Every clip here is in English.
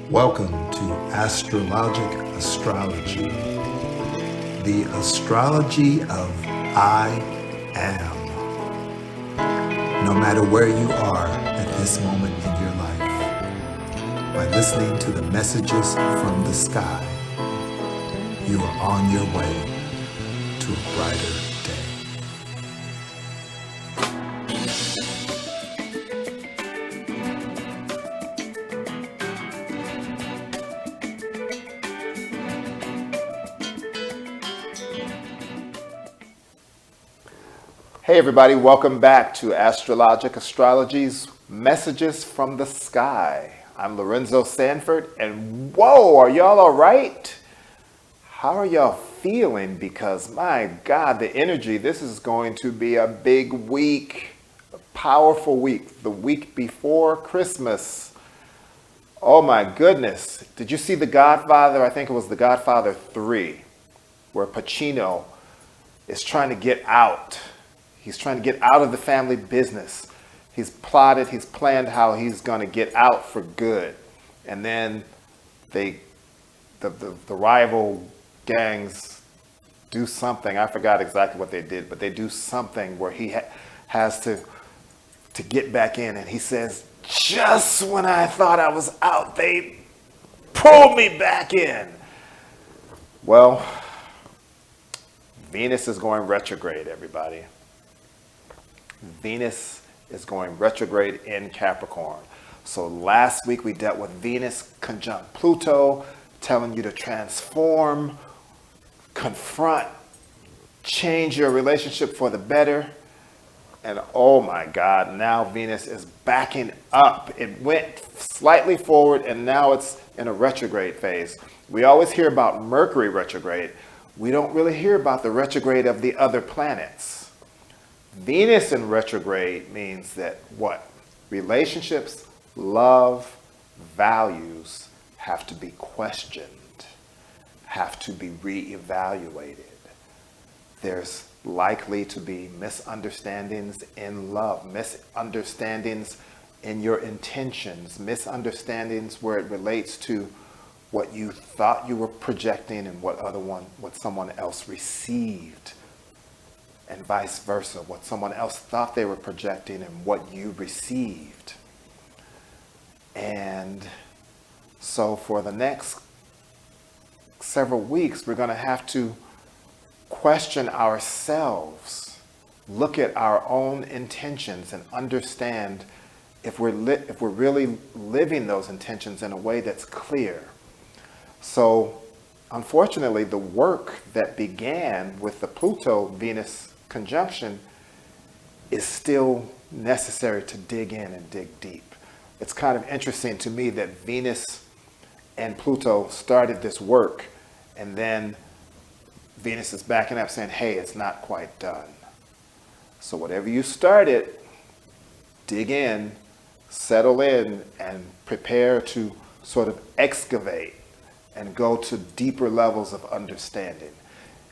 Welcome to Astrologic Astrology, the astrology of I am. No matter where you are at this moment in your life, by listening to the messages from the sky, you are on your way to a brighter day. Hey everybody, welcome back to Astrologic Astrology's Messages from the Sky. I'm Lorenzo Sanford, and whoa, are y'all all right? How are y'all feeling? Because my God, the energy, this is going to be a big week, a powerful week, the week before Christmas. Oh my goodness. Did you see The Godfather? I think it was The Godfather 3, where Pacino is trying to get out. He's trying to get out of the family business. He's plotted, he's planned how he's going to get out for good. And then the rival gangs do something. I forgot exactly what they did, but they do something where he has to get back in. And he says, just when I thought I was out, they pulled me back in. Well, Venus is going retrograde, everybody. Venus is going retrograde in Capricorn. So last week we dealt with Venus conjunct Pluto, telling you to transform, confront, change your relationship for the better. And oh my God, now Venus is backing up. It went slightly forward and now it's in a retrograde phase. We always hear about Mercury retrograde. We don't really hear about the retrograde of the other planets. Venus in retrograde means that what? Relationships, love, values have to be questioned, have to be reevaluated. There's likely to be misunderstandings in love, misunderstandings in your intentions, misunderstandings where it relates to what you thought you were projecting and what someone else received. And vice versa, what someone else thought they were projecting and what you received. And so for the next several weeks, we're going to have to question ourselves, look at our own intentions and understand if we're really living those intentions in a way that's clear. So unfortunately, the work that began with the Pluto-Venus conjunction is still necessary to dig in and dig deep. It's kind of interesting to me that Venus and Pluto started this work and then Venus is backing up saying, hey, it's not quite done. So whatever you started, dig in, settle in, and prepare to sort of excavate and go to deeper levels of understanding.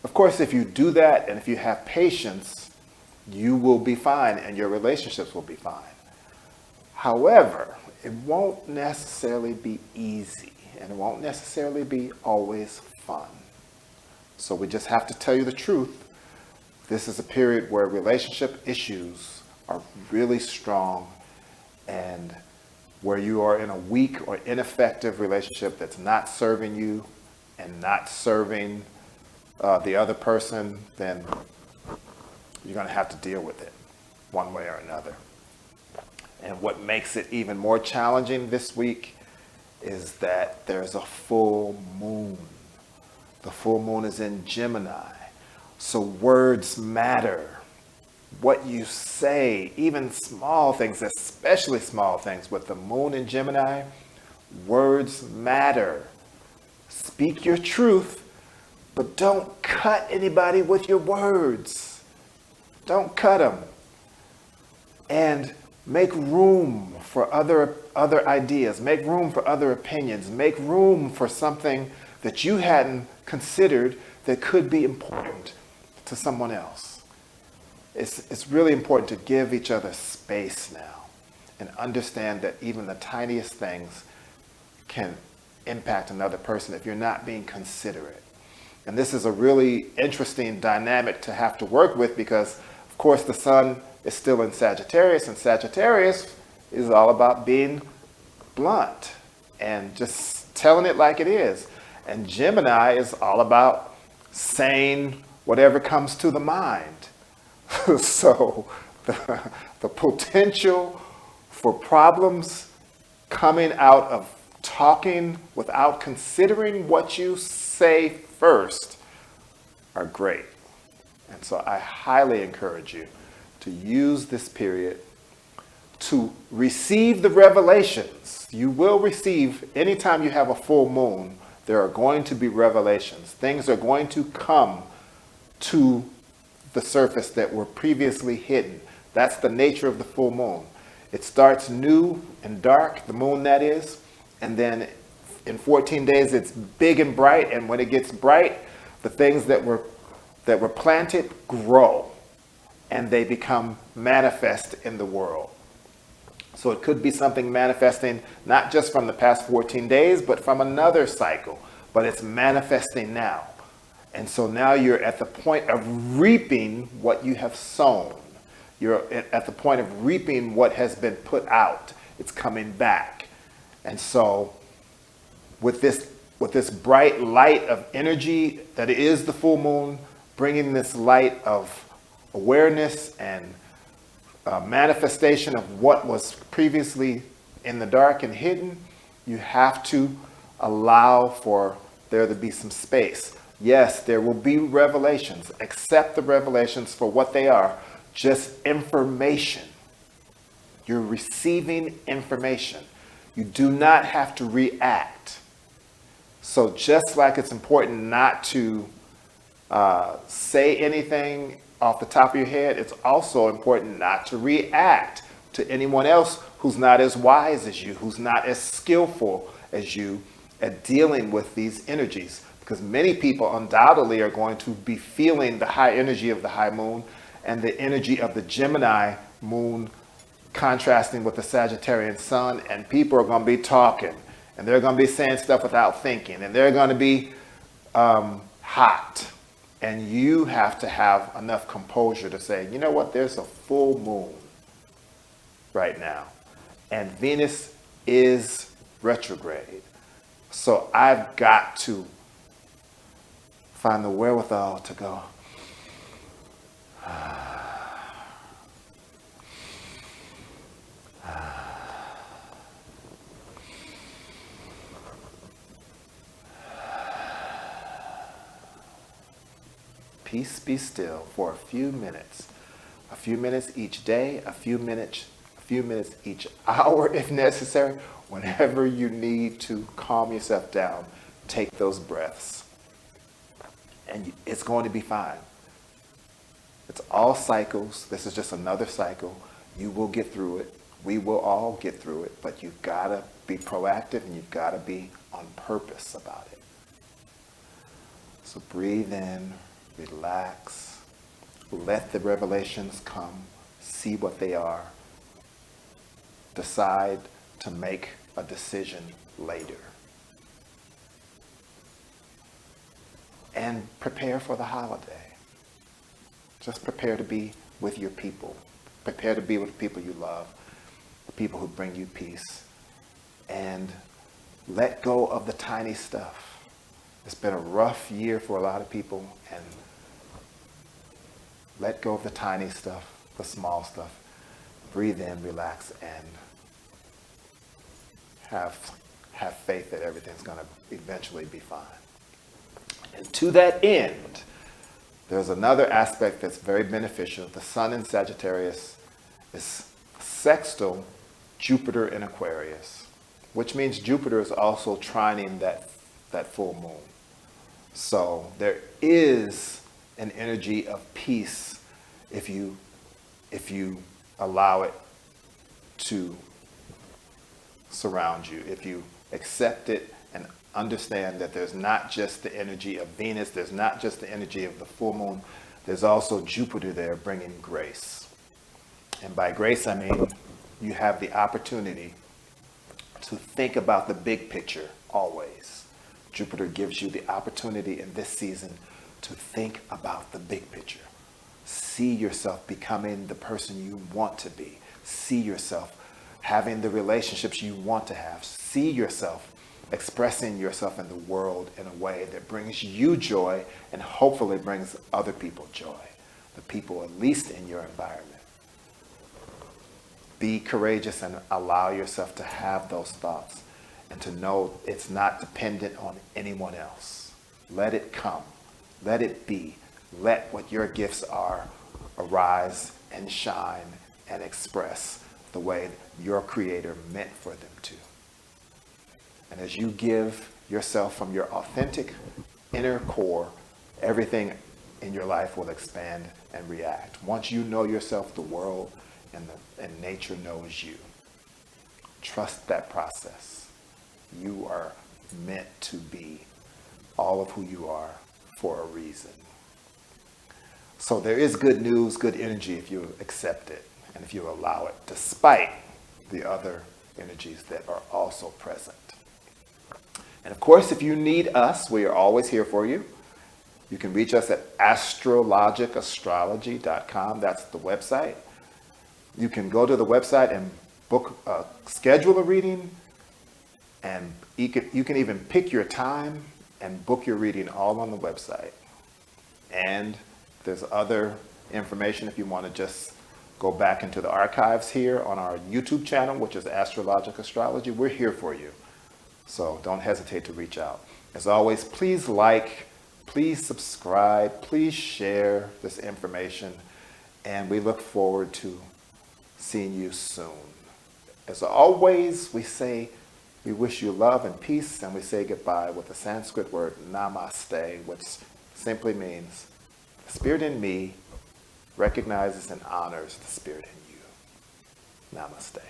Of course, if you do that and if you have patience, you will be fine and your relationships will be fine. However, it won't necessarily be easy and it won't necessarily be always fun. So we just have to tell you the truth. This is a period where relationship issues are really strong and where you are in a weak or ineffective relationship that's not serving you and not serving the other person, then you're going to have to deal with it one way or another. And what makes it even more challenging this week is that there's a full moon. The full moon is in Gemini. So words matter. What you say, even small things, especially small things with the moon in Gemini, words matter. Speak your truth, but don't cut anybody with your words. Don't cut them. And make room for other ideas. Make room for other opinions. Make room for something that you hadn't considered that could be important to someone else. It's really important to give each other space now and understand that even the tiniest things can impact another person if you're not being considerate. And this is a really interesting dynamic to have to work with because, of course, the sun is still in Sagittarius, and Sagittarius is all about being blunt and just telling it like it is. And Gemini is all about saying whatever comes to the mind. So the potential for problems coming out of talking without considering what you say first are great. And so I highly encourage you to use this period to receive the revelations. You will receive, anytime you have a full moon, there are going to be revelations. Things are going to come to the surface that were previously hidden. That's the nature of the full moon. It starts new and dark, the moon that is, and then in 14 days it's big and bright, and when it gets bright, the things that were planted grow and they become manifest in the world. So it could be something manifesting not just from the past 14 days, but from another cycle, but it's manifesting now. And so now you're at the point of reaping what you have sown. You're at the point of reaping what has been put out. It's coming back. And so with this bright light of energy that is the full moon, bringing this light of awareness and manifestation of what was previously in the dark and hidden, you have to allow for there to be some space. Yes, there will be revelations. Accept the revelations for what they are, just information. You're receiving information. You do not have to react. So just like it's important not to say anything off the top of your head, it's also important not to react to anyone else who's not as wise as you, who's not as skillful as you at dealing with these energies. Because many people undoubtedly are going to be feeling the high energy of the high moon and the energy of the Gemini moon contrasting with the Sagittarian sun, and people are going to be talking, and they're going to be saying stuff without thinking, and they're going to be hot. And you have to have enough composure to say, you know what, there's a full moon right now, and Venus is retrograde. So I've got to find the wherewithal to go, peace, be still for a few minutes each day, a few minutes each hour if necessary. Whenever you need to calm yourself down, take those breaths, and it's going to be fine. It's all cycles. This is just another cycle. You will get through it. We will all get through it, but you've got to be proactive and you've got to be on purpose about it. So breathe in, relax, let the revelations come, see what they are, decide to make a decision later. And prepare for the holiday. Just prepare to be with your people. Prepare to be with the people you love, the people who bring you peace. And let go of the tiny stuff. It's been a rough year for a lot of people, and let go of the tiny stuff, the small stuff. Breathe in, relax, and have faith that everything's going to eventually be fine. And to that end, there's another aspect that's very beneficial. The sun in Sagittarius is sextile Jupiter in Aquarius, which means Jupiter is also trining that full moon. So there is an energy of peace if you allow it to surround you, if you accept it and understand that there's not just the energy of Venus, there's not just the energy of the full moon, there's also Jupiter there bringing grace. And by grace, I mean you have the opportunity to think about the big picture always. Jupiter gives you the opportunity in this season to think about the big picture. See yourself becoming the person you want to be. See yourself having the relationships you want to have. See yourself expressing yourself in the world in a way that brings you joy and hopefully brings other people joy, the people at least in your environment. Be courageous and allow yourself to have those thoughts and to know it's not dependent on anyone else. Let it come. Let it be. Let what your gifts are arise and shine and express the way your Creator meant for them to. And as you give yourself from your authentic inner core, everything in your life will expand and react. Once you know yourself, the world and nature knows you. Trust that process. You are meant to be all of who you are for a reason. So there is good news, good energy if you accept it and if you allow it, despite the other energies that are also present. And of course, if you need us, we are always here for you. You can reach us at astrologicastrology.com. That's the website. You can go to the website and schedule a reading, and you can even pick your time and book your reading all on the website. And there's other information if you want to just go back into the archives here on our YouTube channel, which is Astrological Astrology. We're here for you. So don't hesitate to reach out. As always, please like, please subscribe, please share this information, and we look forward to seeing you soon. As always, we say we wish you love and peace, and we say goodbye with the Sanskrit word namaste, which simply means the spirit in me recognizes and honors the spirit in you. Namaste.